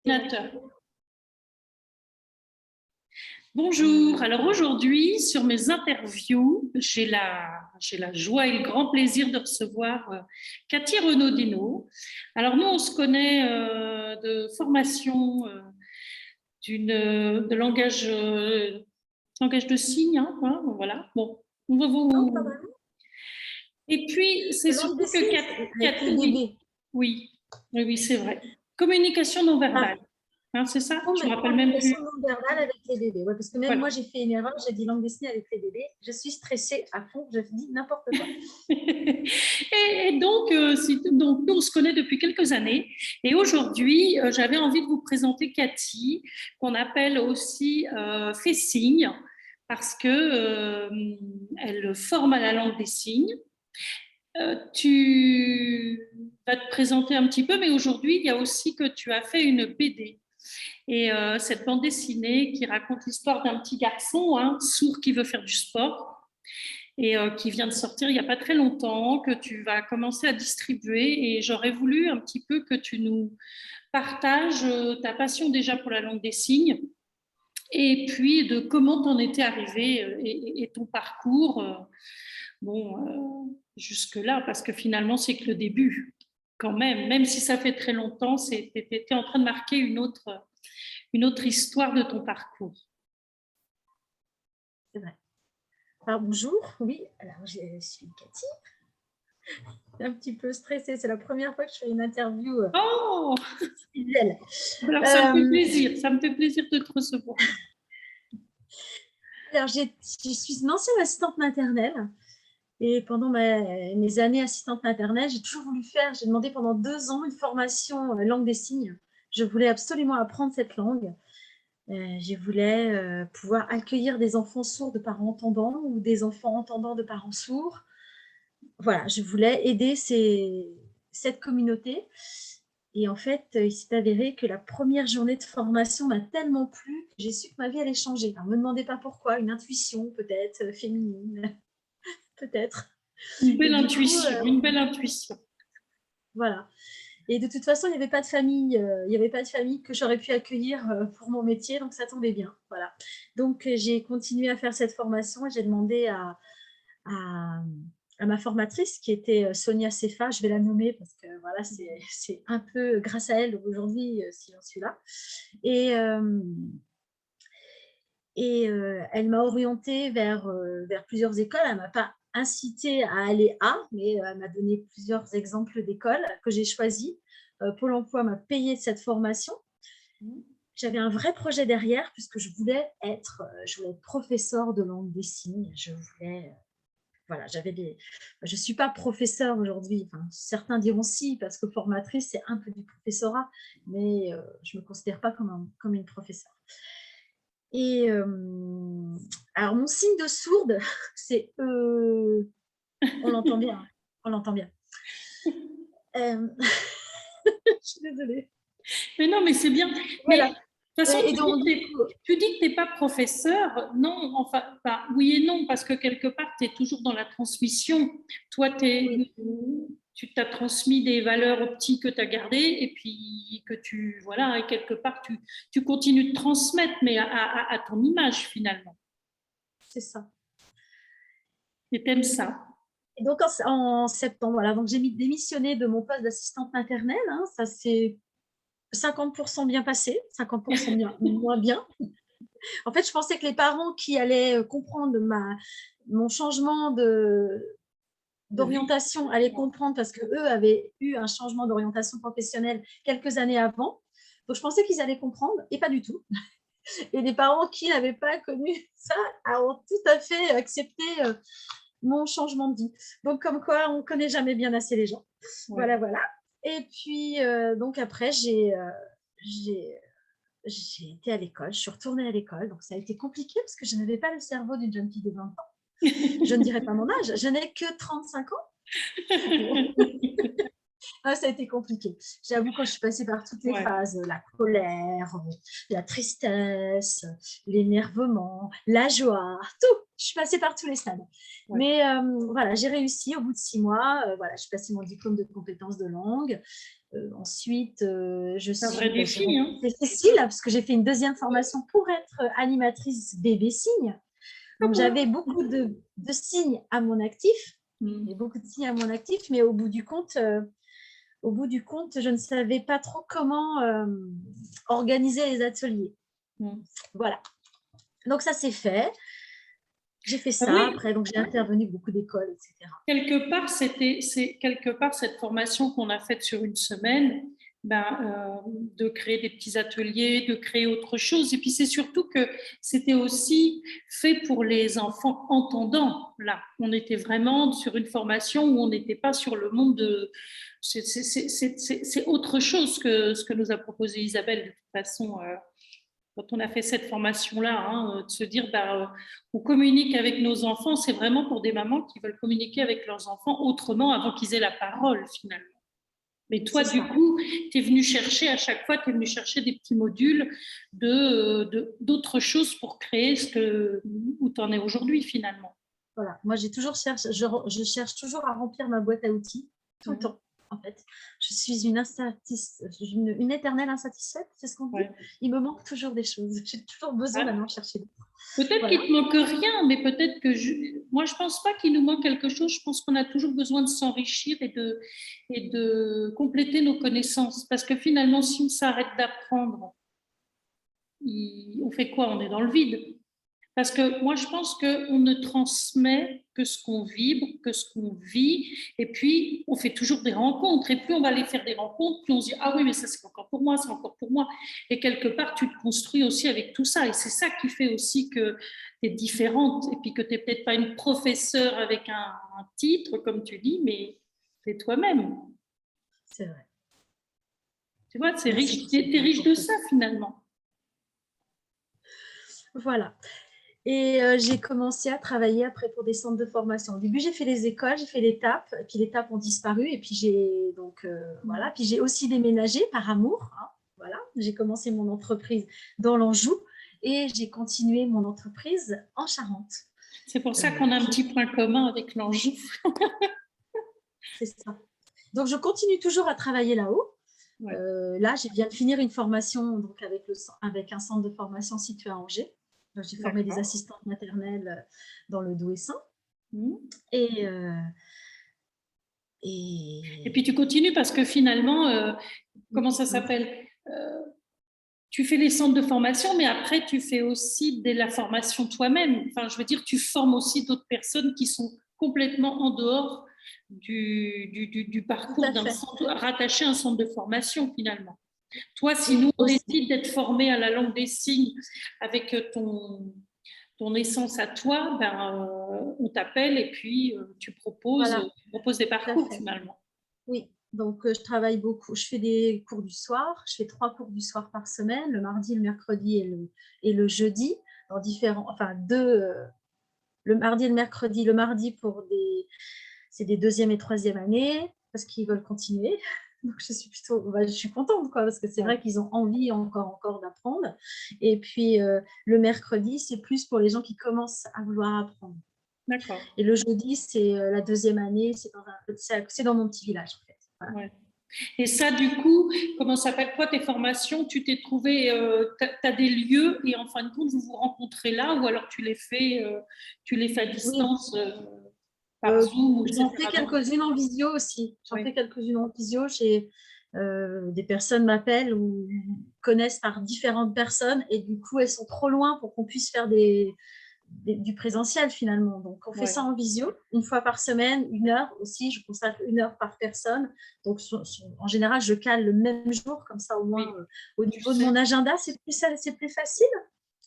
Ordinateur. Bonjour, alors aujourd'hui sur mes interviews, j'ai la joie et le grand plaisir de recevoir Cathy Renaud-Dénaud. Alors nous on se connaît de formation de langage de signes, hein, voilà. Bon, on va vous... Et puis c'est surtout que Cathy... Oui, c'est vrai. Communication non verbale. Hein, c'est ça? Je me rappelle même plus. Non verbale avec les bébés. Ouais, parce que même moi, j'ai fait une erreur. J'ai dit langue des signes avec les bébés. Je suis stressée à fond. Je dis n'importe quoi. Et donc, nous, on se connaît depuis quelques années. Et aujourd'hui, j'avais envie de vous présenter Cathy, qu'on appelle aussi Fait Signe, parce que elle forme à la langue des signes. Tu vas te présenter un petit peu, mais aujourd'hui, il y a aussi que tu as fait une BD. Et cette bande dessinée qui raconte l'histoire d'un petit garçon sourd qui veut faire du sport et qui vient de sortir il n'y a pas très longtemps, que tu vas commencer à distribuer. Et j'aurais voulu un petit peu que tu nous partages ta passion déjà pour la langue des signes et puis de comment t'en étais arrivé et ton parcours jusque-là, parce que finalement, c'est que le début quand même si ça fait très longtemps, tu étais en train de marquer une autre histoire de ton parcours. C'est vrai. Alors, bonjour, oui, alors je suis Cathy. Un petit peu stressée, c'est la première fois que je fais une interview. Oh visuelle. Alors, ça me fait plaisir de te recevoir. Alors, je suis une ancienne assistante maternelle. Et pendant mes années assistante maternelle, j'ai toujours voulu j'ai demandé pendant 2 ans une formation langue des signes. Je voulais absolument apprendre cette langue. Je voulais pouvoir accueillir des enfants sourds de parents entendants ou des enfants entendants de parents sourds. Voilà, je voulais aider cette communauté. Et en fait, il s'est avéré que la première journée de formation m'a tellement plu que j'ai su que ma vie allait changer. Alors, ne me demandez pas pourquoi, une intuition peut-être féminine, peut-être. Une belle intuition. Voilà. Et de toute façon, il n'y avait pas de famille, que j'aurais pu accueillir pour mon métier, donc ça tombait bien. Voilà. Donc, j'ai continué à faire cette formation et j'ai demandé à ma formatrice, qui était Sonia Sefa, je vais la nommer parce que voilà, c'est un peu grâce à elle aujourd'hui si j'en suis là. Et elle m'a orientée vers plusieurs écoles. Elle ne m'a pas incitée à aller mais elle m'a donné plusieurs exemples d'écoles que j'ai choisies. Pôle emploi m'a payé cette formation. J'avais un vrai projet derrière puisque je voulais être professeure de langue des signes. Voilà, je suis pas professeure aujourd'hui. Enfin, certains diront si, parce que formatrice, c'est un peu du professorat, mais je me considère pas comme une professeure. Et alors, mon signe de sourde, c'est on l'entend bien. On l'entend bien. Je suis désolée. Mais non, mais c'est bien. Voilà. Mais de toute façon, tu dis que tu n'es pas professeur. Non, enfin, oui et non, parce que quelque part, tu es toujours dans la transmission. Toi, tu t'as transmis des valeurs aux petits que tu as gardées et puis que et quelque part, tu continues de transmettre, mais à ton image finalement. C'est ça. Et t'aimes ça. Et donc, en septembre, voilà, donc j'ai démissionné de mon poste d'assistante maternelle. Ça s'est 50% bien passé, 50% moins bien. En fait, je pensais que les parents qui allaient comprendre mon changement d'orientation allaient comprendre parce qu'eux avaient eu un changement d'orientation professionnelle quelques années avant. Donc, je pensais qu'ils allaient comprendre et pas du tout. Et les parents qui n'avaient pas connu ça ont tout à fait accepté mon changement de vie. Donc, comme quoi, on ne connaît jamais bien assez les gens. Ouais. Voilà. Et puis, donc après, j'ai été à l'école, je suis retournée à l'école. Donc, ça a été compliqué parce que je n'avais pas le cerveau d'une jeune fille de 20 ans. Je ne dirais pas mon âge, je n'ai que 35 ans. Ça a été compliqué. J'avoue, quand je suis passée par toutes les phases, la colère, la tristesse, l'énervement, la joie, tout. Je suis passée par tous les stades. Ouais. Mais voilà, j'ai réussi au bout de 6 mois. Voilà, j'ai passé mon diplôme de compétences de langue. Ensuite, je C'est un vrai suis, j'ai défi, hein. rencontré Cécile, parce que j'ai fait une deuxième formation pour être animatrice bébé signe. Ah Donc, bon? j'avais beaucoup de signes à mon actif. Mm. J'ai beaucoup de signes à mon actif, mais au bout du compte, je ne savais pas trop comment organiser les ateliers. Mm. Voilà. Donc, ça s'est fait. J'ai fait Ah ça. oui, Après, donc, j'ai intervenu beaucoup d'écoles, etc. quelque part cette formation qu'on a faite sur une semaine, ben, de créer des petits ateliers, de créer autre chose. Et puis c'est surtout que c'était aussi fait pour les enfants entendants. Là, on était vraiment sur une formation où on n'était pas sur le monde de. C'est autre chose que ce que nous a proposé Isabelle de toute façon. Quand on a fait cette formation-là, hein, de se dire, bah, on communique avec nos enfants, c'est vraiment pour des mamans qui veulent communiquer avec leurs enfants autrement avant qu'ils aient la parole finalement. Mais toi, du coup, tu es venu chercher, à chaque fois, tu es venu chercher des petits modules d'autres choses pour créer où tu en es aujourd'hui finalement. Voilà. Moi, j'ai toujours cherché, je cherche toujours à remplir ma boîte à outils tout le temps. En fait, je suis une éternelle insatisfaite, c'est ce qu'on dit. Ouais. Il me manque toujours des choses. J'ai toujours besoin d'aller en chercher d'autres. Peut-être qu'il ne te manque rien, mais peut-être que moi, je ne pense pas qu'il nous manque quelque chose. Je pense qu'on a toujours besoin de s'enrichir et de compléter nos connaissances. Parce que finalement, si on s'arrête d'apprendre, on fait quoi? On est dans le vide. Parce que moi, je pense qu'on ne transmet que ce qu'on vibre, que ce qu'on vit, et puis on fait toujours des rencontres. Et plus on va aller faire des rencontres, plus on se dit ah oui, mais ça c'est encore pour moi, c'est encore pour moi. Et quelque part, tu te construis aussi avec tout ça. Et c'est ça qui fait aussi que tu es différente, et puis que tu n'es peut-être pas une professeure avec un titre, comme tu dis, mais tu es toi-même. C'est vrai. Tu vois, c'est riche. Tu es riche de ça finalement. Voilà. Et j'ai commencé à travailler après pour des centres de formation. Au début, j'ai fait les écoles, j'ai fait l'étape, puis les tapes ont disparu. Et puis voilà. Puis j'ai aussi déménagé par amour. Hein, voilà, j'ai commencé mon entreprise dans l'Anjou et j'ai continué mon entreprise en Charente. C'est pour ça qu'on a un petit point commun avec l'Anjou. C'est ça. Donc, je continue toujours à travailler là-haut. Ouais. Là, je viens de finir une formation donc avec un centre de formation situé à Angers. J'ai formé des assistantes maternelles dans le Douai-Saint. Mmh. Et puis, tu continues parce que finalement, comment ça s'appelle, tu fais les centres de formation, mais après, tu fais aussi de la formation toi-même. Enfin, je veux dire, tu formes aussi d'autres personnes qui sont complètement en dehors du parcours d'un centre, rattaché à un centre de formation, finalement. Toi, si nous, on décide d'être formé à la langue des signes avec ton essence à toi, ben, on t'appelle et puis tu proposes des parcours, finalement. Oui. Donc, je travaille beaucoup. Je fais des cours du soir. Je fais 3 cours du soir par semaine, le mardi, le mercredi et le jeudi, dans différents, enfin, le mardi et le mercredi. Le mardi c'est des deuxième et troisième années parce qu'ils veulent continuer. Donc, je suis contente, quoi, parce que c'est vrai qu'ils ont envie encore d'apprendre. Et puis, le mercredi, c'est plus pour les gens qui commencent à vouloir apprendre. D'accord. Et le jeudi, c'est la deuxième année. C'est dans mon petit village, en fait. Voilà. Ouais. Et ça, du coup, comment s'appelle, toi, tes formations, tu t'es trouvé, tu as des lieux et en fin de compte, vous vous rencontrez là ou alors tu les fais à distance par Zoom j'en fais quelques-unes en visio aussi. Fais quelques-unes en visio. Des personnes m'appellent ou connaissent par différentes personnes et du coup, elles sont trop loin pour qu'on puisse faire du présentiel finalement. Donc, on fait ça en visio, une fois par semaine, 1 heure aussi. Je consacre 1 heure par personne. Donc, en général, je cale le même jour, comme ça au moins, au niveau de mon agenda, c'est plus facile.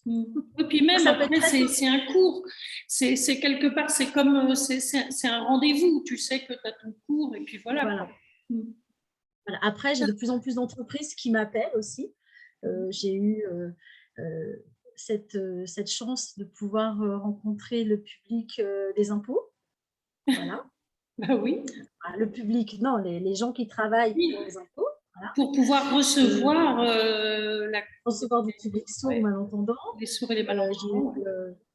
Et puis même, après, c'est un cours. C'est quelque part, c'est comme, c'est un rendez-vous. Tu sais que tu as ton cours et puis voilà. Voilà. Après, j'ai de plus en plus d'entreprises qui m'appellent aussi. J'ai eu cette chance de pouvoir rencontrer le public des impôts. Voilà. Bah oui. Le public, non, les gens qui travaillent pour les impôts. Voilà. Pour pouvoir recevoir recevoir du public sourd ou malentendant. Les sourds et les malentendants.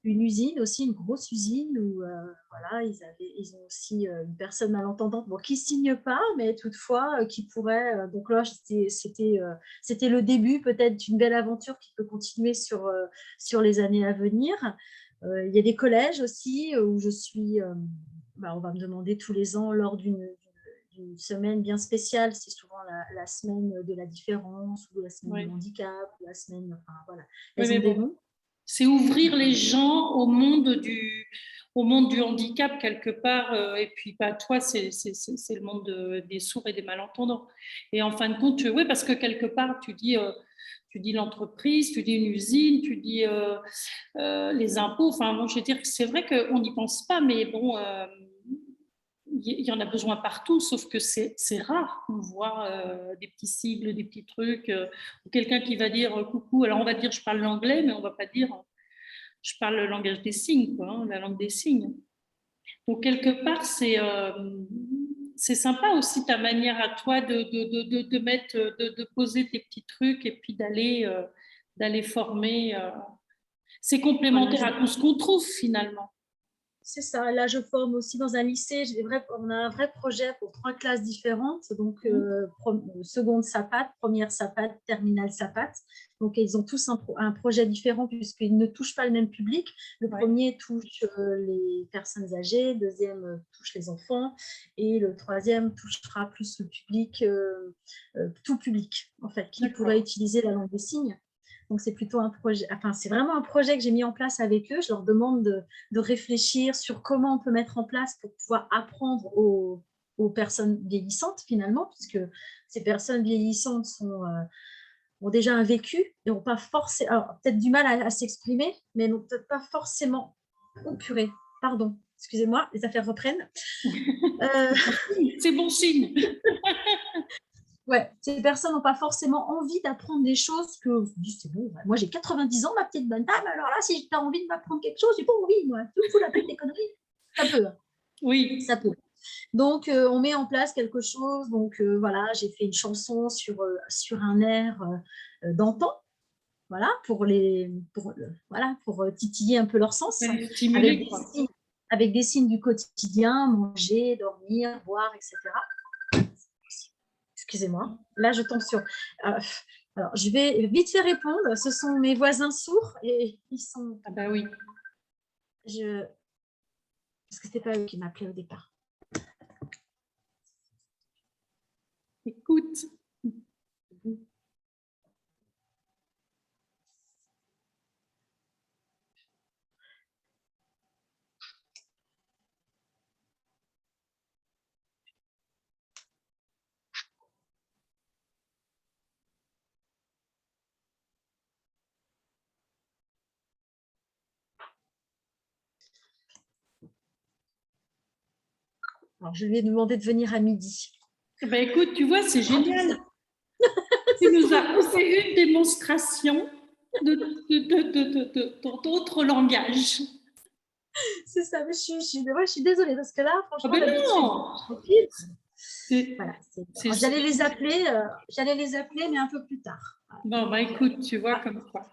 J'ai eu une usine aussi, une grosse usine où voilà, ils ont aussi une personne malentendante, bon, qui ne signe pas, mais toutefois qui pourrait. Donc là, c'était le début peut-être d'une belle aventure qui peut continuer sur les années à venir. Il y a des collèges aussi où je suis. On va me demander tous les ans lors d'une semaine bien spéciale, c'est souvent la semaine de la différence ou la semaine du handicap, ou la semaine, enfin voilà, elles ont des noms. C'est ouvrir les gens au monde du handicap quelque part, et puis toi, c'est le monde des sourds et des malentendants. Et en fin de compte, oui, parce que quelque part, tu dis l'entreprise, tu dis une usine, tu dis les impôts. Enfin, bon, je veux dire que c'est vrai qu'on n'y pense pas, mais bon, il y en a besoin partout, sauf que c'est rare qu'on voit des petits sigles, des petits trucs, ou quelqu'un qui va dire coucou. Alors on va dire je parle l'anglais, mais on va pas dire je parle le langage des signes, quoi, hein, la langue des signes. Donc quelque part c'est sympa aussi ta manière à toi de mettre, de poser tes petits trucs et puis d'aller former. C'est complémentaire à tout ce qu'on trouve finalement. C'est ça. Là, je forme aussi dans un lycée. On a un vrai projet pour 3 classes différentes. Donc, seconde SAPAT, première SAPAT, terminale SAPAT. Donc, ils ont tous un projet différent puisqu'ils ne touchent pas le même public. Le premier touche les personnes âgées, le deuxième touche les enfants et le troisième touchera plus le public, tout public, en fait, qui pourrait utiliser la langue des signes. Donc, c'est plutôt un projet, enfin, c'est vraiment un projet que j'ai mis en place avec eux. Je leur demande de réfléchir sur comment on peut mettre en place pour pouvoir apprendre aux personnes vieillissantes, finalement, puisque ces personnes vieillissantes ont déjà un vécu et n'ont pas forcément, alors peut-être du mal à s'exprimer, mais n'ont peut-être pas forcément. Oh purée, pardon, excusez-moi, les affaires reprennent. C'est bon signe. Ouais, ces personnes n'ont pas forcément envie d'apprendre des choses que c'est bon, moi j'ai 90 ans, ma petite bonne dame, alors là, si tu as envie de m'apprendre quelque chose, j'ai pas envie, moi. Tu me fous la paix des conneries. Ça peut. Oui. Ça peut. Donc, on met en place quelque chose. Donc, voilà, j'ai fait une chanson sur un air d'antan, voilà, pour titiller un peu leur sens, avec des signes du quotidien, manger, dormir, boire, etc. Excusez-moi, là je tombe sur. Alors, je vais vite fait répondre. Ce sont mes voisins sourds et ils sont. Ah bah oui. Parce que c'était pas eux qui m'appelaient au départ. Écoute. Alors, je lui ai demandé de venir à midi. Eh ben, écoute, tu vois, c'est génial. Tu nous as fait une démonstration d'autres langages. C'est ça, mais je suis désolée parce que là, franchement, j'allais les appeler, mais un peu plus tard. Bon, bah écoute, tu vois comme quoi.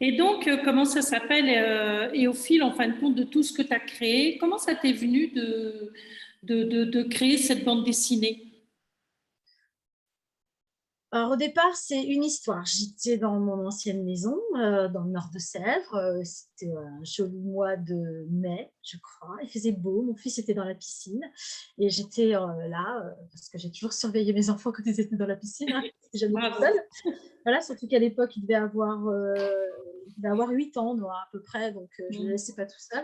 Et donc, comment ça s'appelle et au fil, en fin de compte, de tout ce que tu as créé, comment ça t'est venu de créer cette bande dessinée? Alors, au départ, c'est une histoire. J'étais dans mon ancienne maison, dans le nord de Sèvres. C'était un joli mois de mai, je crois. Il faisait beau. Mon fils était dans la piscine. Et j'étais là, parce que j'ai toujours surveillé mes enfants quand ils étaient dans la piscine. Hein. J'étais jamais toute seule. Voilà, surtout qu'à l'époque, il devait avoir 8 ans, à peu près. Donc, je ne le laissais pas tout seul.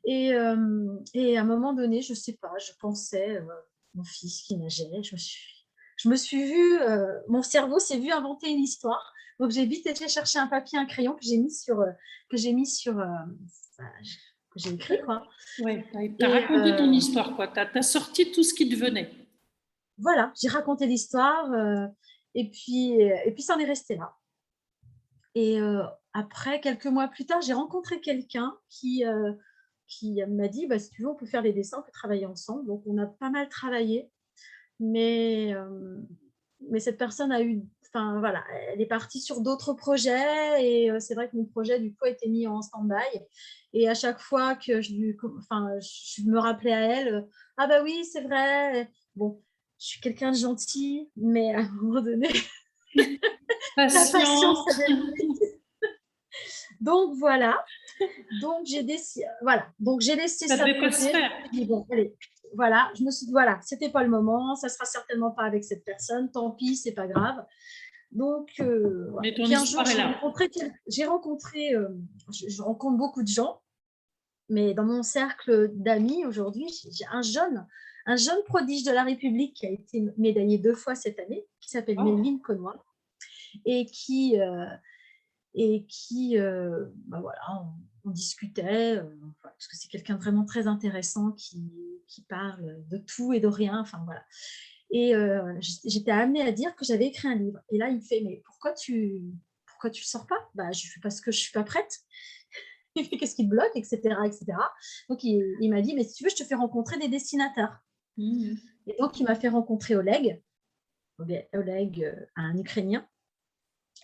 Et à un moment donné, je ne sais pas, je pensais, mon fils qui nageait, je me suis vue, mon cerveau s'est vu inventer une histoire. Donc, j'ai vite été chercher un papier, un crayon que j'ai écrit, quoi. Oui, tu as raconté ton histoire, quoi. Tu as sorti tout ce qui te venait. Voilà, j'ai raconté l'histoire et puis ça en est resté là. Et après, quelques mois plus tard, j'ai rencontré quelqu'un qui m'a dit, si tu veux, on peut faire les dessins, on peut travailler ensemble. Donc, on a pas mal travaillé. Mais cette personne a eu enfin voilà, elle est partie sur d'autres projets et c'est vrai que mon projet du coup a été mis en stand-by. Et à chaque fois que je me rappelais à elle, ah bah oui, c'est vrai. Bon, je suis quelqu'un de gentil, mais à un moment donné, la patience, Patiente. ça devient vite. Donc voilà. Donc j'ai décidé, voilà. Donc j'ai laissé Ça ça de devait pas se côté. Je me faire. suis dit, bon, allez, voilà. Je me suis dit, voilà, c'était pas le moment. Ça sera certainement pas avec cette personne. Tant pis, c'est pas grave. Donc, voilà. Mais Et ton puis un jour, histoire est là. je rencontre beaucoup de gens, mais dans mon cercle d'amis aujourd'hui, j'ai un jeune prodige de la République qui a été médaillé 2 fois cette année, qui s'appelle Oh. Melvin Connoy, et qui, bah voilà, on discutait, parce que c'est quelqu'un de vraiment très intéressant qui parle de tout et de rien, enfin voilà. Et j'étais amenée à dire que j'avais écrit un livre. Et là, il me fait, mais pourquoi tu le sors pas? Bah, je fais parce que je suis pas prête. Il fait, qu'est-ce qui te bloque, etc., etc. Donc, il m'a dit, mais si tu veux, je te fais rencontrer des dessinateurs. Mhm. Et donc, il m'a fait rencontrer Oleg. Oleg, un Ukrainien,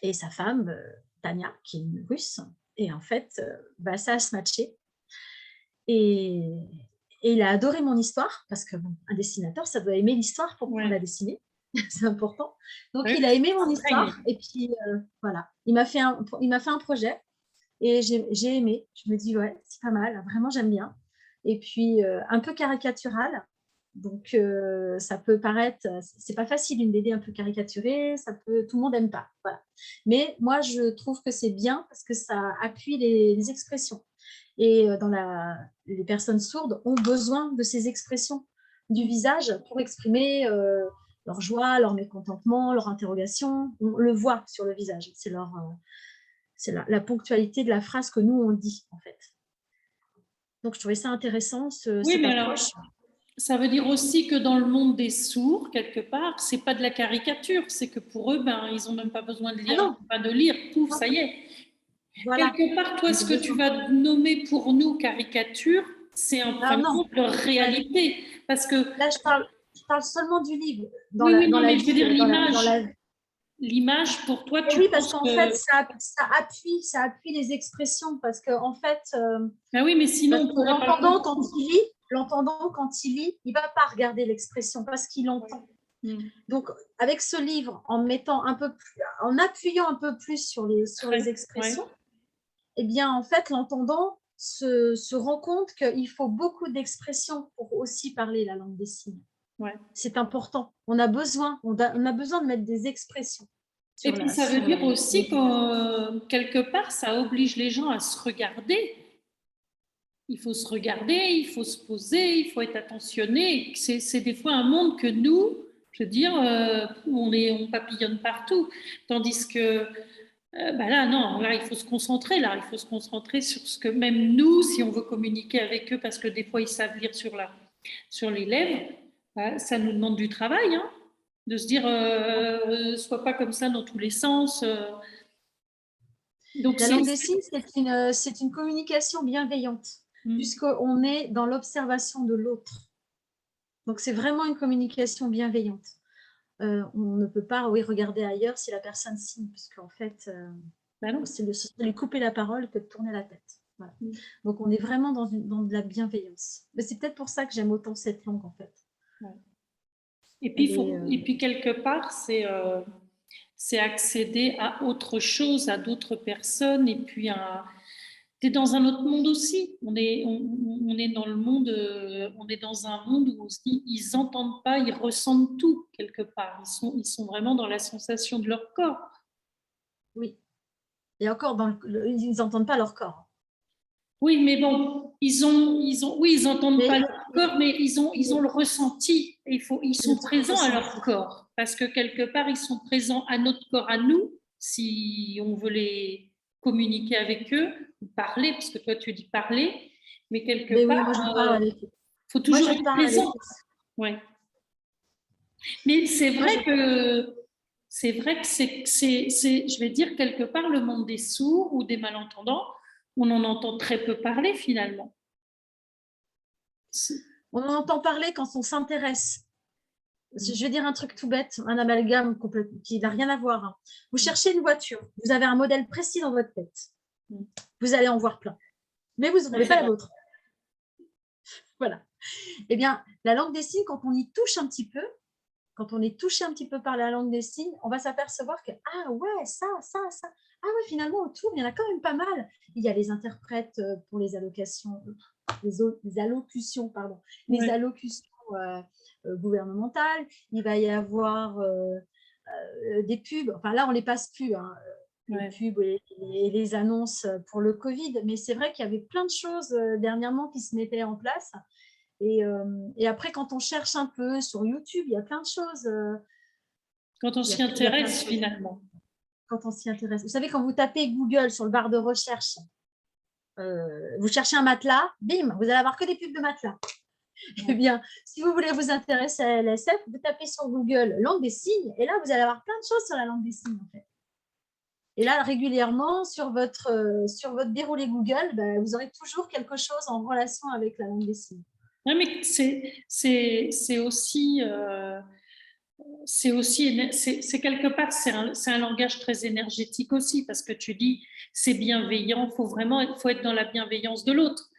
et sa femme, Tania, qui est une Russe. Et en fait, bah, ça a se matché. Et, et il a adoré mon histoire, parce que bon, un dessinateur, ça doit aimer l'histoire pour pouvoir Ouais. la dessiner. C'est important. Donc, Ouais, il a aimé mon pareil. histoire. Et puis, voilà, il m'a fait un projet. Et j'ai aimé. Je me dis, ouais, c'est pas mal. Vraiment, j'aime bien. Et puis, un peu caricatural. Donc, ça peut paraître, c'est pas facile une BD un peu caricaturée, tout le monde n'aime pas. Voilà. Mais moi, je trouve que c'est bien parce que ça appuie les expressions. Et les personnes sourdes ont besoin de ces expressions du visage pour exprimer leur joie, leur mécontentement, leur interrogation. On le voit sur le visage. C'est la ponctualité de la phrase que nous, on dit, en fait. Donc, je trouvais ça intéressant, Oui, cette mais alors, approche. ça veut dire aussi que dans le monde des sourds, quelque part, c'est pas de la caricature, c'est que pour eux, ben, ils ont même pas besoin de Ah lire, non, pas de lire, pouf, non, ça y est. voilà, Quelque part, toi, ils ce ont que tu besoin. vas nommer pour nous caricature, c'est en Ah fin de non, compte leur ouais. réalité. Parce que, Là, je parle seulement du livre. oui, oui, Dans non, la mais je veux vie, dire dans l'image. la... L'image, pour toi, Et tu oui, parce penses qu'en fait, que. ça appuie les expressions. Parce qu'en fait, Ben oui, mais sinon, parce on que ne pourrait pas le comprendre. l'entendant, quand il lit, il ne va pas regarder l'expression parce qu'il Ouais. entend. Hmm. Donc, avec ce livre, en appuyant un peu plus sur les Ouais. expressions, eh bien, en fait, l'entendant se rend compte qu'il faut beaucoup d'expressions pour aussi parler la langue des signes. Ouais. C'est important. On a besoin de mettre des expressions Et sur puis, ça veut dire le aussi visage. que quelque part, ça oblige les gens à se regarder. Il faut se regarder, il faut se poser, il faut être attentionné. C'est des fois un monde que nous, je veux dire, on papillonne partout. Tandis que bah là, non, là, il faut se concentrer. Là, il faut se concentrer sur ce que même nous, si on veut communiquer avec eux, parce que des fois, ils savent lire sur les lèvres, bah, ça nous demande du travail, hein, de se dire, sois pas comme ça dans tous les sens. Donc, La langue des signes, c'est une communication bienveillante, Hmm. puisqu'on est dans l'observation de l'autre. Donc, c'est vraiment une communication bienveillante. On ne peut pas, oui, regarder ailleurs si la personne signe, puisqu'en fait, Bah non. c'est de lui couper la parole que de tourner la tête. Voilà. Hmm. Donc, on est vraiment dans de la bienveillance. Mais c'est peut-être pour ça que j'aime autant cette langue, en fait. Ouais. Et puis, Elle est, quelque part, c'est accéder à autre chose, à d'autres personnes, et puis tu es dans un autre monde aussi. On est dans le monde, on est dans un monde où on se dit, ils n'entendent pas, ils ressentent tout quelque part. Ils sont vraiment dans la sensation de leur corps. oui. Et encore, ils n'entendent pas leur corps. Oui, mais bon, oui, ils n'entendent Mais, pas leur corps, mais ils ont mais le ressenti. Ils le sont présents à ressenti. leur corps, parce que quelque part, ils sont présents à notre corps, à nous, si on veut les communiquer avec eux, ou parler, parce que toi, tu dis parler, mais quelque Mais oui, moi, part, je parle avec eux. faut Moi, toujours je être parle avec présent. eux. Ouais. Mais Moi, je c'est vrai que je vais dire quelque part, le monde des sourds ou des malentendants, on en entend très peu parler finalement. On en entend parler quand on s'intéresse. Je vais dire un truc tout bête, un amalgame qui n'a rien à voir, hein. Vous cherchez une voiture, vous avez un modèle précis dans votre tête. Vous allez en voir plein, mais vous n'aurez pas la vôtre. Voilà. Eh bien, la langue des signes, quand on y touche un petit peu, quand on est touché un petit peu par la langue des signes, on va s'apercevoir que, ah ouais, ça. Ah ouais, finalement, autour, il y en a quand même pas mal. Il y a les interprètes pour les allocutions, pardon, les allocutions gouvernementales. Il va y avoir des pubs. Enfin, là, on ne les passe plus, hein, les pubs et les annonces pour le Covid. Mais c'est vrai qu'il y avait plein de choses dernièrement qui se mettaient en place. Et après, quand on cherche un peu sur YouTube, il y a plein de choses. Quand on s'y intéresse, finalement. Quand on s'y intéresse. Vous savez, quand vous tapez Google sur le barre de recherche, vous cherchez un matelas, bim, vous allez avoir que des pubs de matelas. Eh bien, si vous voulez vous intéresser à LSF, vous tapez sur Google langue des signes, et là, vous allez avoir plein de choses sur la langue des signes, en fait. Et là, régulièrement, sur votre déroulé Google, vous aurez toujours quelque chose en relation avec la langue des signes. Non, mais c'est aussi quelque part, c'est un langage très énergétique aussi, parce que tu dis, c'est bienveillant, faut être dans la bienveillance de l'autre,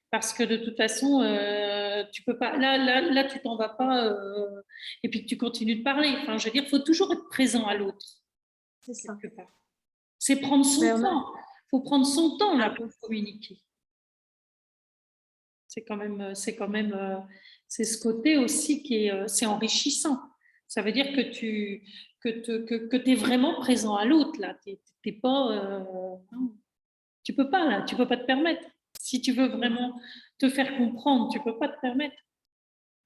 parce que de toute façon, tu peux pas, là, tu t'en vas pas, et puis que tu continues de parler. Enfin, je veux dire, faut toujours être présent à l'autre. C'est ça. C'est prendre son temps. Faut prendre son temps là pour communiquer. C'est quand même, c'est ce côté aussi qui est, c'est enrichissant. Ça veut dire que tu es vraiment présent à l'autre là. T'es pas, tu peux pas là, tu peux pas te permettre. Si tu veux vraiment te faire comprendre, tu peux pas te permettre.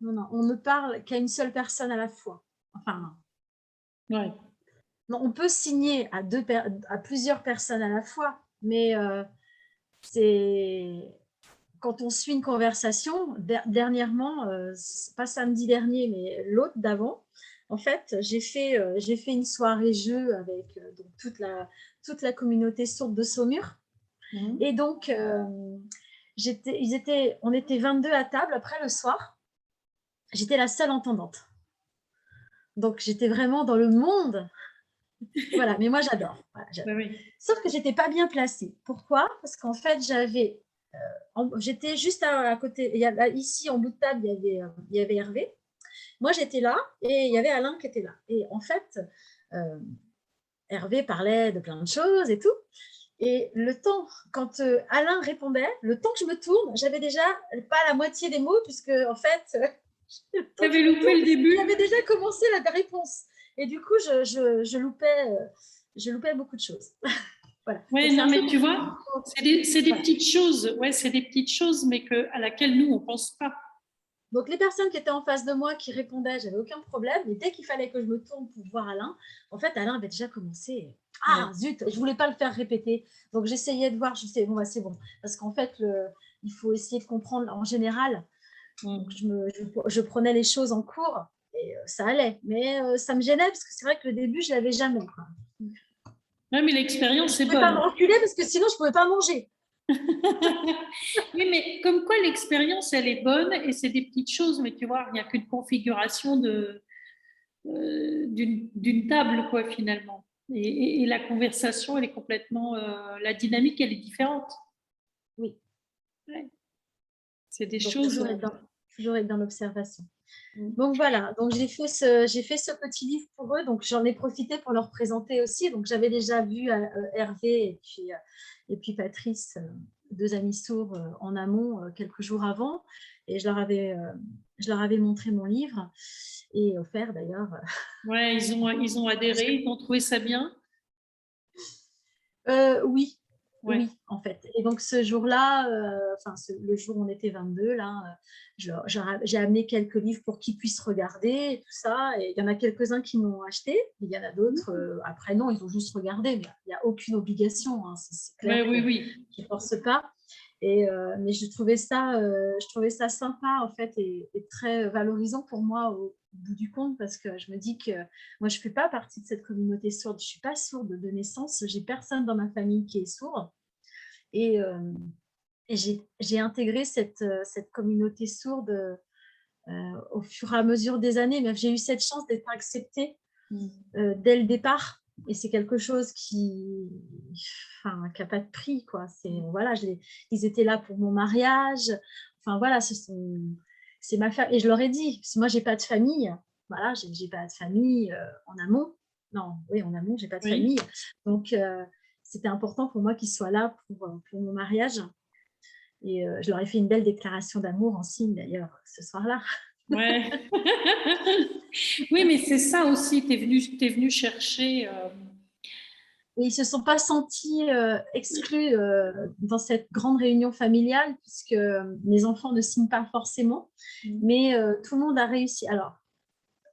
Non, on ne parle qu'à une seule personne à la fois. Enfin, ouais. Non, on peut signer à plusieurs personnes à la fois, mais c'est quand on suit une conversation. Dernièrement, pas samedi dernier, mais l'autre d'avant, en fait, j'ai fait une soirée jeu avec donc toute la communauté sourde de Saumur. Et donc, on était 22 à table après le soir. J'étais la seule entendante. Donc, j'étais vraiment dans le monde. Voilà, mais moi, j'adore. Voilà, oui. Sauf que j'étais pas bien placée. Pourquoi? Parce qu'en fait, j'étais juste à côté. Ici, en bout de table, il y avait Hervé. Moi, j'étais là et il y avait Alain qui était là. Et en fait, Hervé parlait de plein de choses et tout. Et le temps, quand Alain répondait, le temps que je me tourne, j'avais déjà pas la moitié des mots, puisque en fait, tu avais loupé le début. J'avais déjà commencé la réponse. Et du coup, je loupais beaucoup de choses. Voilà. Oui, non, mais tu vois, c'est des petites choses. Ouais, c'est des petites choses, mais à laquelle nous, on ne pense pas. Donc, les personnes qui étaient en face de moi, qui répondaient, j'avais aucun problème. Mais dès qu'il fallait que je me tourne pour voir Alain, en fait, Alain avait déjà commencé. Ah, zut, je ne voulais pas le faire répéter. Donc, j'essayais de voir, je sais, bon, c'est bon. Parce qu'en fait, il faut essayer de comprendre en général. Donc, je prenais les choses en cours et ça allait. Mais ça me gênait parce que c'est vrai que le début, je ne l'avais jamais. Oui, mais l'expérience est bonne. Je ne pouvais pas me reculer parce que sinon, je ne pouvais pas manger. Oui, mais comme quoi l'expérience, elle est bonne et c'est des petites choses, mais tu vois, il n'y a qu'une configuration d'une table, quoi, finalement. Et la conversation, elle est complètement... la dynamique, elle est différente. Oui. Ouais. C'est des choses... Toujours être dans l'observation. Donc voilà, donc j'ai fait ce petit livre pour eux, donc j'en ai profité pour leur présenter aussi. Donc j'avais déjà vu Hervé et puis Patrice, deux amis sourds en amont quelques jours avant, et je leur avais montré mon livre et offert d'ailleurs. Ouais, ils ont adhéré, ils ont trouvé ça bien. Oui. Ouais. Oui, en fait. Et donc, ce jour-là, le jour où on était 22, là, j'ai amené quelques livres pour qu'ils puissent regarder et tout ça. Et il y en a quelques-uns qui m'ont acheté. Il y en a d'autres, après, non, ils ont juste regardé. Mais il n'y a aucune obligation. Hein, c'est clair. Oui. Je ne force pas. Mais je trouvais ça sympa, en fait, et très valorisant pour moi au bout du compte, parce que je me dis que moi, je ne fais pas partie de cette communauté sourde. Je ne suis pas sourde de naissance. J'ai personne dans ma famille qui est sourd. Et j'ai intégré cette communauté sourde au fur et à mesure des années, mais j'ai eu cette chance d'être acceptée Mm. dès le départ. Et c'est quelque chose qui n'a pas de prix, quoi. Voilà, ils étaient là pour mon mariage. Enfin, voilà, c'est ma famille. Et je leur ai dit, parce que moi, j'ai pas de famille. Voilà, j'ai pas de famille en amont. Non, oui, en amont, j'ai pas de famille. Donc, c'était important pour moi qu'ils soient là pour mon mariage. Et je leur ai fait une belle déclaration d'amour en signe, d'ailleurs, ce soir-là. Ouais. Oui, mais c'est ça aussi, tu es venu chercher. Et ils ne se sont pas sentis exclus dans cette grande réunion familiale, puisque mes enfants ne signent pas forcément, mais tout le monde a réussi. Alors,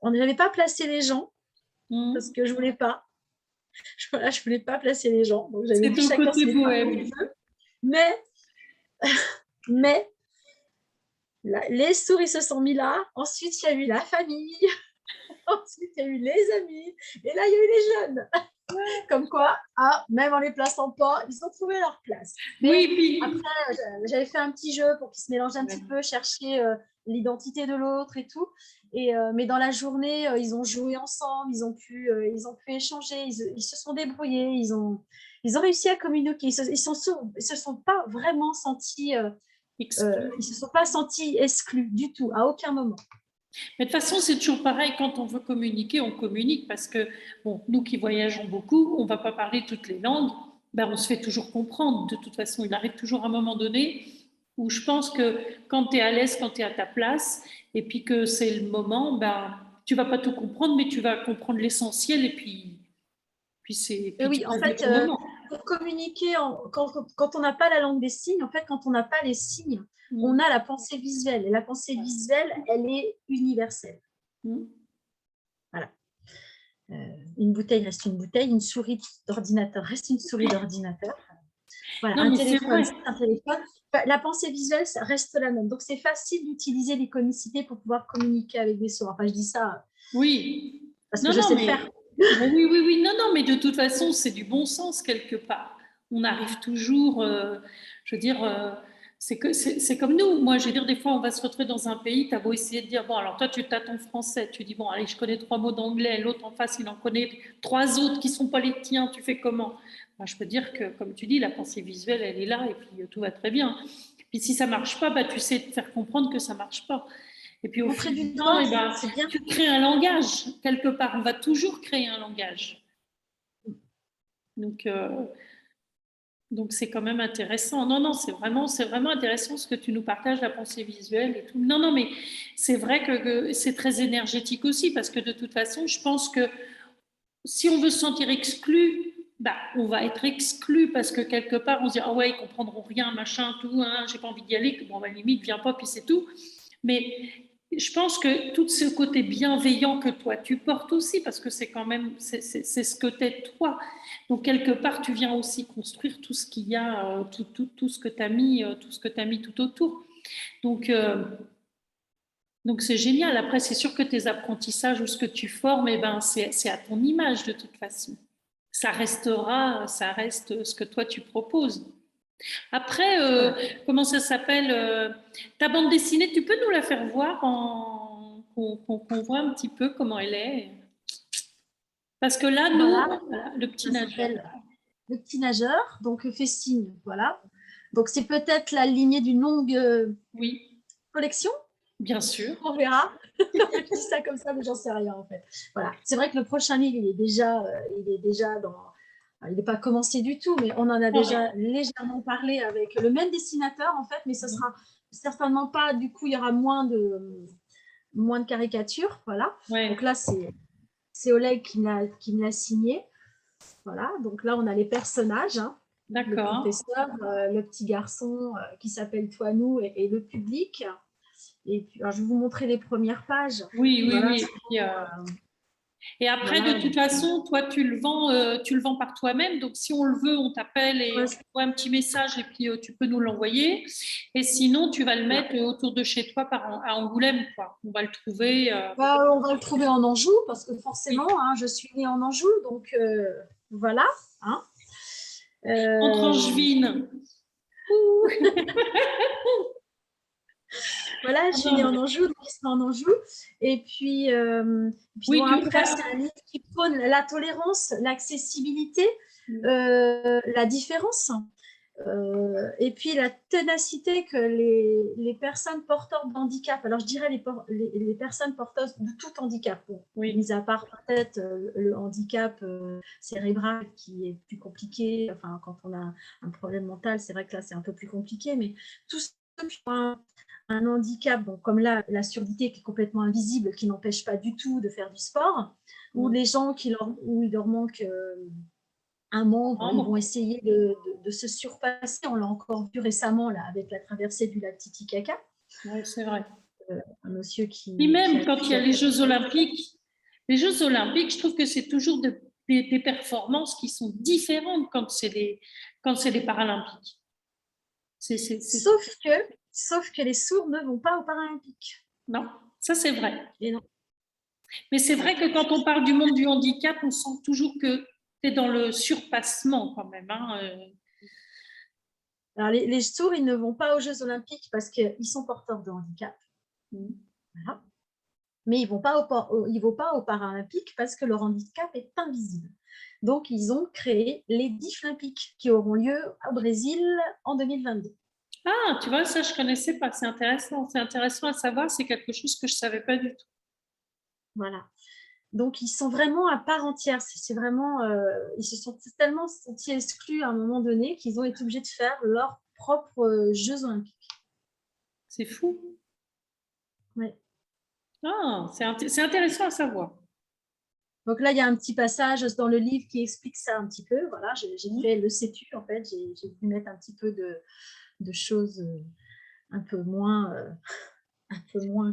on n'avait pas placé les gens, parce que je ne voulais pas. Voilà, je ne voulais pas placer les gens. Donc, j'avais dit ton chacun côté ses bohème. Mais les souris se sont mis là. Ensuite, il y a eu la famille. Ensuite, il y a eu les amis. Et là, il y a eu les jeunes. Comme quoi, même en les plaçant pas, ils ont trouvé leur place. Mais oui, après, j'avais fait un petit jeu pour qu'ils se mélangent un petit peu, chercher l'identité de l'autre et tout. Mais dans la journée, ils ont joué ensemble, ils ont pu échanger, ils se sont débrouillés, ils ont réussi à communiquer. Ils se sont pas vraiment sentis, ils se sont pas sentis exclus du tout, à aucun moment. Mais de toute façon, c'est toujours pareil, quand on veut communiquer, on communique parce que, bon, nous qui voyageons beaucoup, on ne va pas parler toutes les langues, ben, on se fait toujours comprendre. De toute façon, il arrive toujours un moment donné où je pense que quand tu es à l'aise, quand tu es à ta place, et puis que c'est le moment, ben, tu ne vas pas tout comprendre, mais tu vas comprendre l'essentiel, et puis Oui, tu en passes des fait, bons moments. pour communiquer, quand on n'a pas la langue des signes, en fait, quand on n'a pas les signes, on a la pensée visuelle. Et la pensée visuelle, elle est universelle. Voilà. Une bouteille reste une bouteille, une souris d'ordinateur reste une souris d'ordinateur. Voilà, Non, un mais téléphone, c'est un téléphone. La pensée visuelle, ça reste la même. Donc, c'est facile d'utiliser l'iconicité pour pouvoir communiquer avec des sourds. Enfin, je dis ça parce que je sais le faire. Oui. Non, mais de toute façon, c'est du bon sens quelque part. On arrive toujours, je veux dire, c'est comme nous. Moi, je veux dire, des fois, on va se retrouver dans un pays, tu as beau essayer de dire, bon, alors toi, tu as ton français, tu dis, bon, allez, je connais 3 mots d'anglais, l'autre en face, il en connaît 3 autres qui ne sont pas les tiens, tu fais comment? Ben, je peux dire que, comme tu dis, la pensée visuelle, elle est là et puis tout va très bien. Puis si ça ne marche pas, ben, tu sais te faire comprendre que ça ne marche pas. Et puis au Montrer fil du du temps, doigt, eh ben, c'est bien. tu crées un langage quelque part. On va toujours créer un langage. Donc, c'est quand même intéressant. Non, c'est vraiment intéressant ce que tu nous partages, la pensée visuelle et tout. Non, mais c'est vrai que c'est très énergétique aussi parce que de toute façon, je pense que si on veut se sentir exclu, bah, on va être exclu parce que quelque part, on se dit ah ouais, ils comprendront rien, machin, tout. Hein, j'ai pas envie d'y aller. Bon, bah, limite, viens pas, puis c'est tout. Mais je pense que tout ce côté bienveillant que toi tu portes aussi, parce que c'est quand même c'est ce que t'es toi. Donc quelque part tu viens aussi construire tout ce qu'il y a, tout ce que tu as mis, tout ce que tu as mis tout autour. Donc c'est génial. Après c'est sûr que tes apprentissages ou ce que tu formes, eh ben c'est à ton image de toute façon. Ça reste ce que toi tu proposes. Après, comment ça s'appelle ta bande dessinée, tu peux nous la faire voir qu'on voit un petit peu comment elle est. Parce que là, nous, Voilà, voilà, le petit ça nageur. s'appelle le petit nageur, donc fait signe, voilà. Donc c'est peut-être la lignée d'une longue Oui, collection, bien sûr. on verra. Je dis ça comme ça, mais j'en sais rien en fait. Voilà, c'est vrai que le prochain livre, il est déjà dans. Il n'est pas commencé du tout, mais on en a déjà légèrement parlé avec le même dessinateur en fait, mais ce sera certainement pas. Du coup, il y aura moins de caricatures, voilà. Ouais. Donc là, c'est Oleg qui me l'a signé. Voilà, donc là, on a les personnages, hein, le professeur, le petit garçon qui s'appelle Toinou et le public. Et puis, alors, je vais vous montrer les premières pages. Oui. Et après, Voilà. de toute façon, toi, tu le vends par toi-même. Donc, si on le veut, on t'appelle et on voit un petit message et puis tu peux nous l'envoyer. Et sinon, tu vas le mettre autour de chez toi à Angoulême, quoi. On va le trouver. On va le trouver en Anjou parce que forcément, hein, je suis née en Anjou, donc voilà. Hein. Entre Angevine. Voilà, je suis née en Anjou, donc il sera en Anjou. Et puis, Oui, bon, après, c'est un livre qui prône la tolérance, l'accessibilité, la différence. Et puis la ténacité que les personnes porteurs de handicap, alors je dirais les personnes porteuses de tout handicap, bon, mis à part peut-être le handicap cérébral qui est plus compliqué, enfin quand on a un problème mental, c'est vrai que là c'est un peu plus compliqué, mais tous ceux qui ont un handicap, bon, comme là la surdité qui est complètement invisible, qui n'empêche pas du tout de faire du sport, ou les gens où il leur manque un membre, ils vont essayer de se surpasser. On l'a encore vu récemment là, avec la traversée du lac Titicaca. Oui, c'est vrai. Un monsieur qui... Et même quand il y a les Jeux Olympiques, je trouve que c'est toujours des performances qui sont différentes quand c'est des Paralympiques. Sauf que les sourds ne vont pas aux Paralympiques. Non, ça c'est vrai. Et non. Mais c'est vrai que quand on parle du monde du handicap, on sent toujours que tu es dans le surpassement quand même. Alors les sourds, ils ne vont pas aux Jeux Olympiques parce qu'ils sont porteurs de handicap. Voilà. Mais ils ne vont pas aux Paralympiques parce que leur handicap est invisible. Donc, ils ont créé les Deaflympiques qui auront lieu au Brésil en 2022. Ah, tu vois, ça, je ne connaissais pas. C'est intéressant. C'est intéressant à savoir. C'est quelque chose que je ne savais pas du tout. Voilà. Donc, ils sont vraiment à part entière. C'est vraiment, ils se sont tellement sentis exclus à un moment donné qu'ils ont été obligés de faire leurs propres Jeux Olympiques. C'est fou. Ouais. Ah, c'est intéressant à savoir. Donc là, il y a un petit passage dans le livre qui explique ça un petit peu. Voilà, j'ai fait le sais-tu, en fait. J'ai pu mettre un petit peu de choses un peu moins,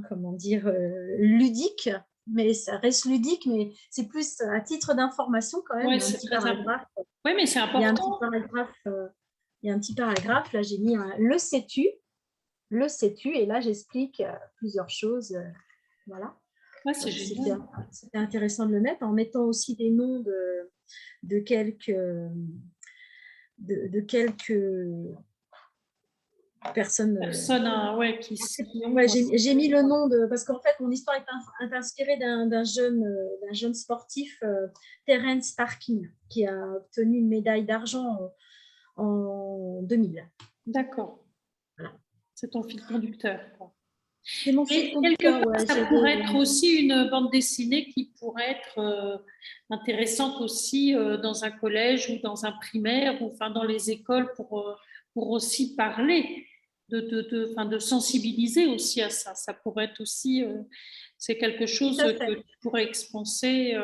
comment dire, ludiques. Mais ça reste ludique, mais c'est plus à titre d'information quand même. Oui, il y a un petit paragraphe. Oui, mais c'est important. Il y a un petit paragraphe. Là, j'ai mis le sais-tu. Le sais-tu. Et là, j'explique plusieurs choses. Voilà. Ouais, c'est génial. C'était intéressant de le mettre en mettant aussi des noms de quelques personnes. Ouais, j'ai mis le nom parce qu'en fait, mon histoire est inspirée d'un jeune sportif, Terence Parkin, qui a obtenu une médaille d'argent en 2000. D'accord. Voilà. C'est ton fil conducteur, quoi. C'est mon fil conducteur, ouais. Ça pourrait être aussi une bande dessinée qui pourrait être intéressante aussi dans un collège ou dans un primaire ou enfin dans les écoles pour aussi parler, de sensibiliser aussi à ça. Ça pourrait être aussi, c'est quelque chose que tu pourrais expanser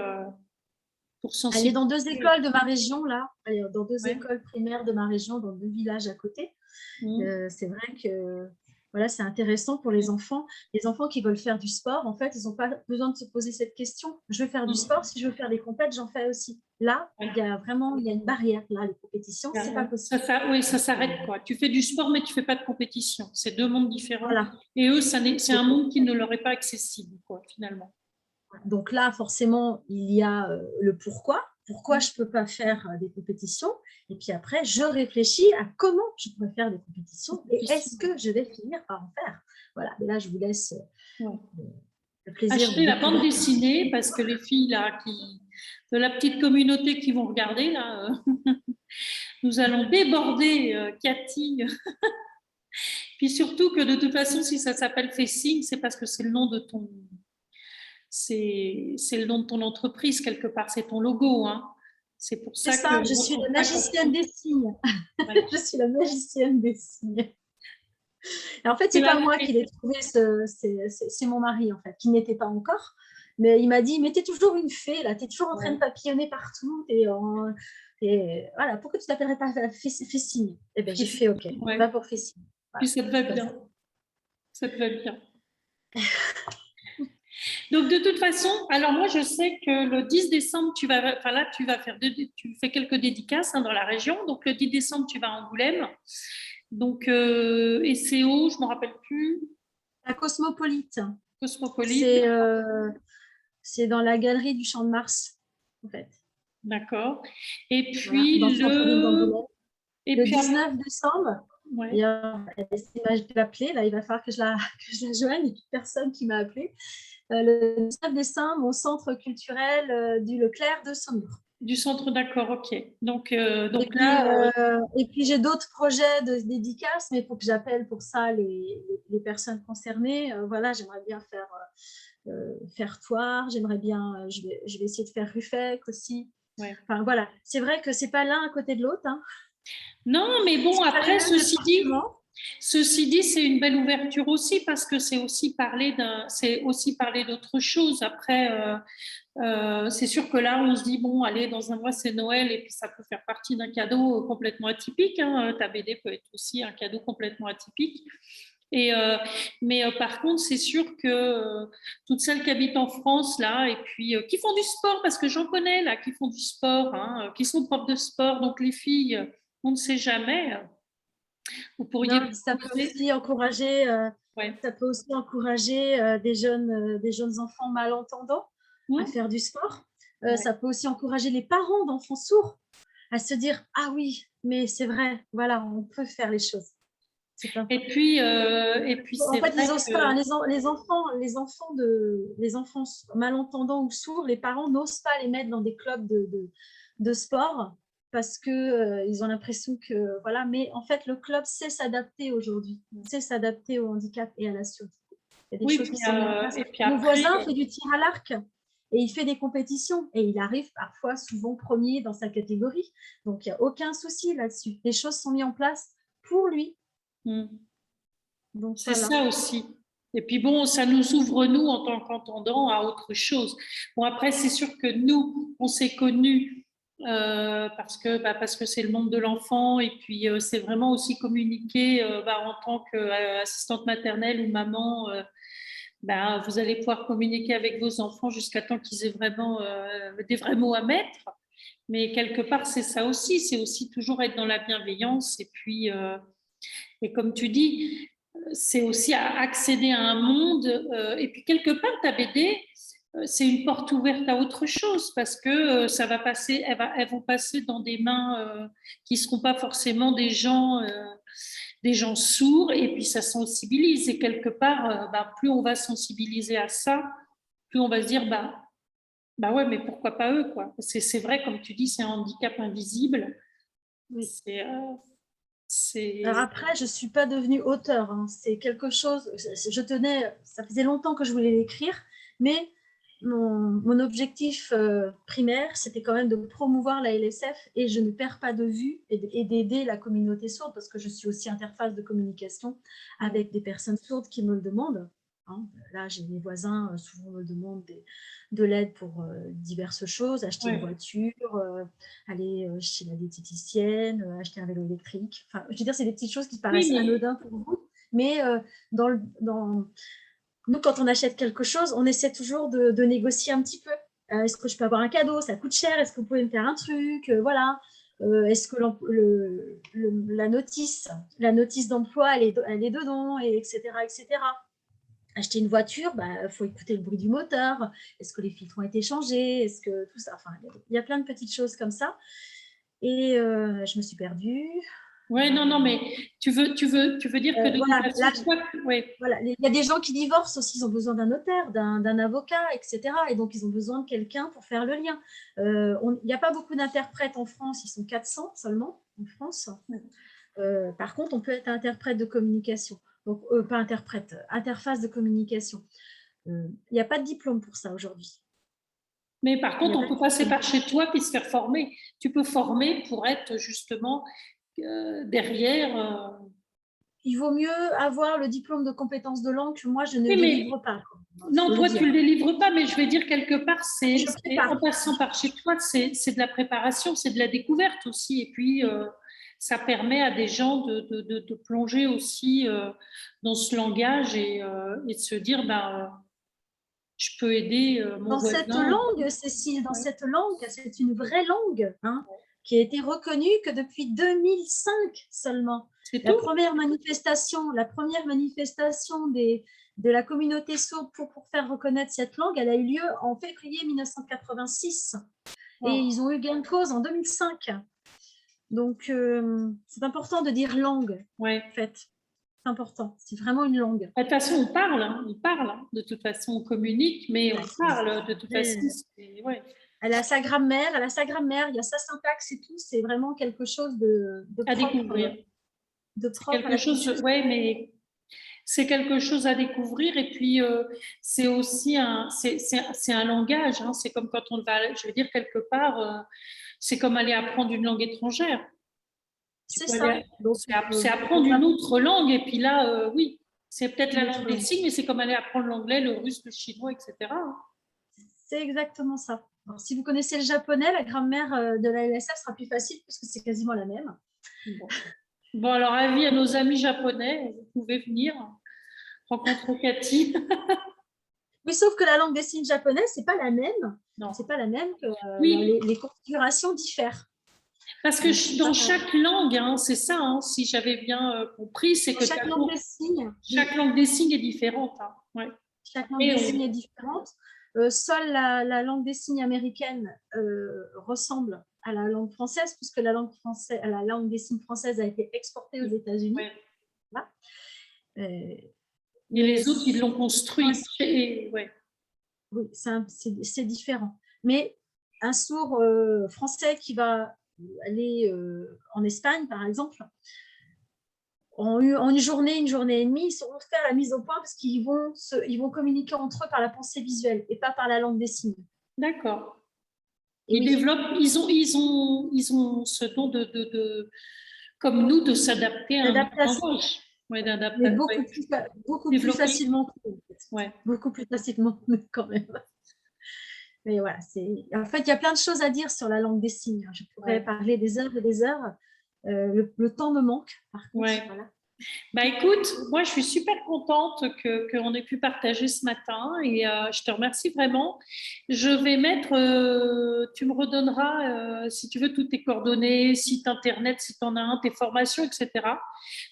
pour sensibiliser. Elle est dans 2 écoles de ma région, là. Elle est dans 2 écoles primaires de ma région, dans 2 villages à côté. C'est vrai que voilà, c'est intéressant pour les enfants. Les enfants qui veulent faire du sport, en fait, ils n'ont pas besoin de se poser cette question. Je veux faire du sport, si je veux faire des compètes, j'en fais aussi. Là, il y a une barrière. Là, les compétitions, c'est pas possible. Oui, ça s'arrête, quoi. Tu fais du sport, mais tu fais pas de compétition. C'est 2 mondes différents. Voilà. Et eux, c'est un monde qui ne leur est pas accessible, quoi, finalement. Donc là, forcément, il y a le pourquoi. Pourquoi je ne peux pas faire des compétitions? Et puis après, je réfléchis à comment je pourrais faire des compétitions et est-ce que je vais finir par en faire? Voilà, mais là, je vous laisse le plaisir. Acheter la bande dessinée parce que les filles là, de la petite communauté qui vont regarder, là, nous allons déborder Cathy. Puis surtout que de toute façon, si ça s'appelle Facing, c'est parce que c'est le nom de ton... C'est le nom de ton entreprise, quelque part, c'est ton logo. Hein. C'est pour ça que... je suis la magicienne des signes. Je suis la magicienne des signes. Et en fait, c'est pas moi qui l'ai trouvé, c'est mon mari, en fait, qui n'était pas encore. Mais il m'a dit, mais t'es toujours une fée, là, t'es toujours en train de papillonner partout. Et voilà, pourquoi tu t'appellerais pas Facing? Eh bien, j'ai fait OK, on va pour Facing. Voilà. Puis ça te va bien. Ça te va bien. Donc, de toute façon, alors moi, je sais que le 10 décembre, tu fais quelques dédicaces dans la région. Donc, le 10 décembre, tu vas à Angoulême. Donc, et c'est où? Je ne me rappelle plus. À Cosmopolite. Cosmopolite. C'est dans la galerie du Champ de Mars, en fait. D'accord. Et puis, voilà, le 19 décembre. Ouais. D'ailleurs, je vais l'appeler, là, il va falloir que je la, que je la joigne, il n'y a personne qui m'a appelé. Le 19 décembre, au centre culturel du Leclerc de Saumur. Du centre, d'accord, ok. Donc Et puis, là, j'ai d'autres projets de dédicaces, mais il faut que j'appelle pour ça les personnes concernées. Voilà, j'aimerais bien faire Toire, j'aimerais bien, je vais essayer de faire Ruffec aussi. ouais. Enfin, voilà, c'est vrai que c'est pas l'un à côté de l'autre. Hein. Non, mais bon, C'est pas les après, mêmes départements. ceci dit, c'est une belle ouverture aussi parce que c'est aussi parler d'autre chose. Après, c'est sûr que là, on se dit, bon, allez, dans un mois, c'est Noël et puis ça peut faire partie d'un cadeau complètement atypique. Hein. Ta BD peut être aussi un cadeau complètement atypique. Et, mais par contre, c'est sûr que toutes celles qui habitent en France, là, et puis qui font du sport, parce que j'en connais, là, qui font du sport, hein, qui sont profs de sport, donc les filles, on ne sait jamais. Vous pourriez Non, ça peut proposer. aussi encourager, Ouais. des jeunes enfants malentendants à Mmh. faire du sport. Ouais. Ça peut aussi encourager les parents d'enfants sourds à se dire ah oui, mais c'est vrai, voilà, on peut faire les choses. C'est pas Et puis En c'est fait, ils vrai n'osent que pas. Les enfants malentendants ou sourds, les parents n'osent pas les mettre dans des clubs de sport parce que ils ont l'impression que voilà. Mais en fait, le club sait s'adapter aujourd'hui, sait s'adapter au handicap et à la surdité. Il y a des oui, choses qui sont mises en place. et puis Mon après, voisin fait du tir à l'arc et il fait des compétitions et il arrive parfois, souvent premier dans sa catégorie. Donc il n'y a aucun souci là-dessus. Les choses sont mises en place pour lui. Donc c'est voilà. ça aussi. Et puis bon, ça nous ouvre, nous, en tant qu'entendants, à autre chose. Bon, après, c'est sûr que nous, on s'est connus parce que c'est le monde de l'enfant et puis c'est vraiment aussi communiquer en tant qu'assistante maternelle ou maman. Vous allez pouvoir communiquer avec vos enfants jusqu'à temps qu'ils aient vraiment des vrais mots à mettre. Mais quelque part, c'est ça aussi. C'est aussi toujours être dans la bienveillance et puis et comme tu dis, c'est aussi accéder à un monde. Et puis quelque part, ta BD, c'est une porte ouverte à autre chose parce que ça va passer, elles vont passer dans des mains qui ne seront pas forcément des gens sourds. Et puis ça sensibilise. Et quelque part, plus on va sensibiliser à ça, plus on va se dire, ouais, mais pourquoi pas eux, quoi. C'est vrai, comme tu dis, c'est un handicap invisible. Oui. Alors C'est. après, je ne suis pas devenue auteure. Hein. C'est quelque chose, ça faisait longtemps que je voulais l'écrire, mais mon objectif primaire, c'était quand même de promouvoir la LSF et je ne perds pas de vue et d'aider la communauté sourde parce que je suis aussi interface de communication avec des personnes sourdes qui me le demandent. Hein. Là, j'ai mes voisins, souvent me demandent de l'aide pour diverses choses, acheter une voiture, aller chez la diététicienne, acheter un vélo électrique. Enfin, je veux dire, c'est des petites choses qui paraissent anodines pour vous, mais nous, quand on achète quelque chose, on essaie toujours de négocier un petit peu. Est-ce que je peux avoir un cadeau? Ça coûte cher. Est-ce que vous pouvez me faire un truc? Voilà. Est-ce que la notice d'emploi, elle est dedans, et etc., etc. Acheter une voiture, faut écouter le bruit du moteur. Est-ce que les filtres ont été changés? Est-ce que tout ça? Enfin, il y a plein de petites choses comme ça. Et je me suis perdue. Ouais, non, mais tu veux dire que de Voilà, toute façon, voilà, il y a des gens qui divorcent aussi, ils ont besoin d'un notaire, d'un avocat, etc. Et donc, ils ont besoin de quelqu'un pour faire le lien. Il n'y a pas beaucoup d'interprètes en France, ils sont 400 seulement en France. Par contre, on peut être interprète de communication. Donc, pas interprète, interface de communication. Il n'y a pas de diplôme pour ça aujourd'hui. Mais par contre, on peut passer par chez toi puis se faire former. Tu peux former pour être justement derrière. Il vaut mieux avoir le diplôme de compétences de langue que moi, je ne délivre pas. Non, toi, tu ne le délivres pas, mais je vais dire quelque part, en passant par chez toi, c'est de la préparation, c'est de la découverte aussi. Et puis, ça permet à des gens de plonger aussi dans ce langage et de se dire, je peux aider mon voisin. Cette langue, Cécile, dans cette langue, c'est une vraie langue, hein, qui a été reconnue que depuis 2005 seulement. La première manifestation de la communauté sourde pour faire reconnaître cette langue, elle a eu lieu en février 1986. Et ils ont eu gain de cause en 2005. Donc, c'est important de dire langue, Ouais. en fait. C'est important. C'est vraiment une langue. De toute façon, on parle, hein. De toute façon, on communique, mais Ouais, on parle. De toute façon, ouais. Elle a sa grammaire, il y a sa syntaxe et tout. C'est vraiment quelque chose de À propre, découvrir. à la culture. Ouais, mais c'est quelque chose à découvrir. Et puis, c'est aussi c'est un langage. Hein. C'est comme quand on va, je veux dire, quelque part, c'est comme aller apprendre une langue étrangère. C'est ça. Donc, C'est apprendre une autre langue. Et puis là, oui, c'est peut-être la langue des langue. signes, mais c'est comme aller apprendre l'anglais, le russe, le chinois, etc. Hein. C'est exactement ça. Alors, si vous connaissez le japonais, la grammaire de la LSF sera plus facile puisque c'est quasiment la même. Bon, alors, avis à nos amis japonais, vous pouvez venir rencontrer Cathy. Oui, sauf que la langue des signes japonaise, c'est pas la même. Non. C'est pas la même que Oui. les configurations diffèrent. Parce que dans chaque langue, hein, c'est ça, hein, si j'avais bien compris, c'est que chaque langue des signes, chaque langue des signes est différente. Hein. Ouais. Chaque langue des signes est différente. Seule la langue des signes américaine ressemble à la langue française, puisque la langue des signes française a été exportée aux États-Unis. Ouais. Voilà. Et les autres, ils l'ont construit. Ouais. Oui, c'est différent. Mais un sourd français qui va aller en Espagne, par exemple, en une journée et demie, ils sauront faire la mise au point parce qu'ils vont communiquer entre eux par la pensée visuelle et pas par la langue des signes. D'accord. Ils développent, ils ont ce don comme nous, de s'adapter à un langage. Ouais, mais beaucoup plus facilement. Ouais. Beaucoup plus facilement, quand même. Mais voilà, en fait, il y a plein de choses à dire sur la langue des signes. Je pourrais parler des heures et des heures. Le temps me manque, par contre. Ouais. Voilà. Bah écoute, moi je suis super contente qu'on ait pu partager ce matin et je te remercie vraiment. Je vais mettre, tu me redonneras si tu veux toutes tes coordonnées, site internet si tu en as un, tes formations, etc.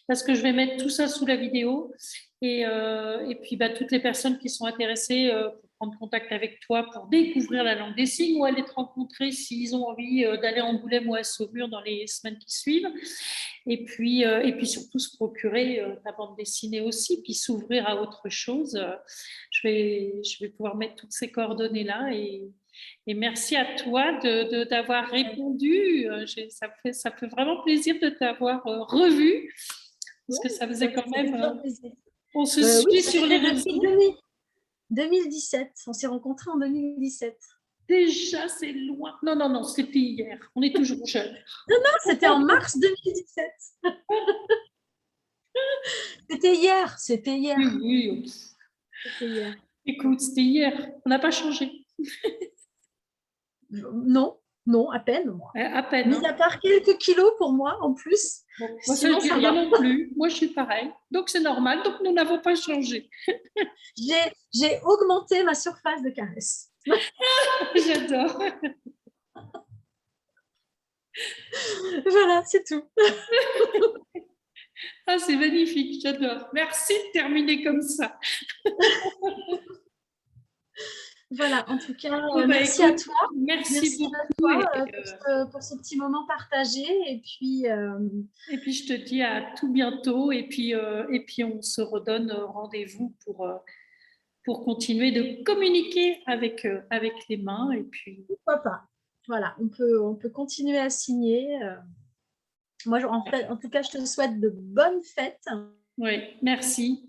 Parce que je vais mettre tout ça sous la vidéo et puis bah, toutes les personnes qui sont intéressées pour prendre contact avec toi pour découvrir la langue des signes ou aller te rencontrer s'ils ont envie d'aller à Angoulême ou à Saumur dans les semaines qui suivent. Et puis surtout se procurer ta bande dessinée aussi, puis s'ouvrir à autre chose. Je vais pouvoir mettre toutes ces coordonnées-là et merci à toi d'avoir répondu. Ça fait vraiment plaisir de t'avoir revu, parce que ça faisait quand même... on se suit sur les réseaux. 2017, on s'est rencontrés en 2017. Déjà, c'est loin. Non, c'était hier. On est toujours jeunes. Non, c'était en mars 2017. C'était hier. Oui. C'était hier. Écoute, c'était hier. On n'a pas changé. Non, à peine. À peine. Mis à part quelques kilos pour moi, en plus. Bon, moi, sinon, ça ne dit rien non plus. Moi, je suis pareil. Donc, c'est normal. Donc, nous n'avons pas changé. J'ai augmenté ma surface de caresse. J'adore. Voilà, c'est tout. Ah, c'est magnifique, j'adore. Merci de terminer comme ça. Voilà, en tout cas, merci à toi. Merci beaucoup. À toi pour ce petit moment partagé. Et puis, je te dis à tout bientôt. Et puis on se redonne rendez-vous pour continuer de communiquer avec les mains. Et puis... Pourquoi pas. Voilà, on peut continuer à signer. Moi, en tout cas, je te souhaite de bonnes fêtes. Oui, merci.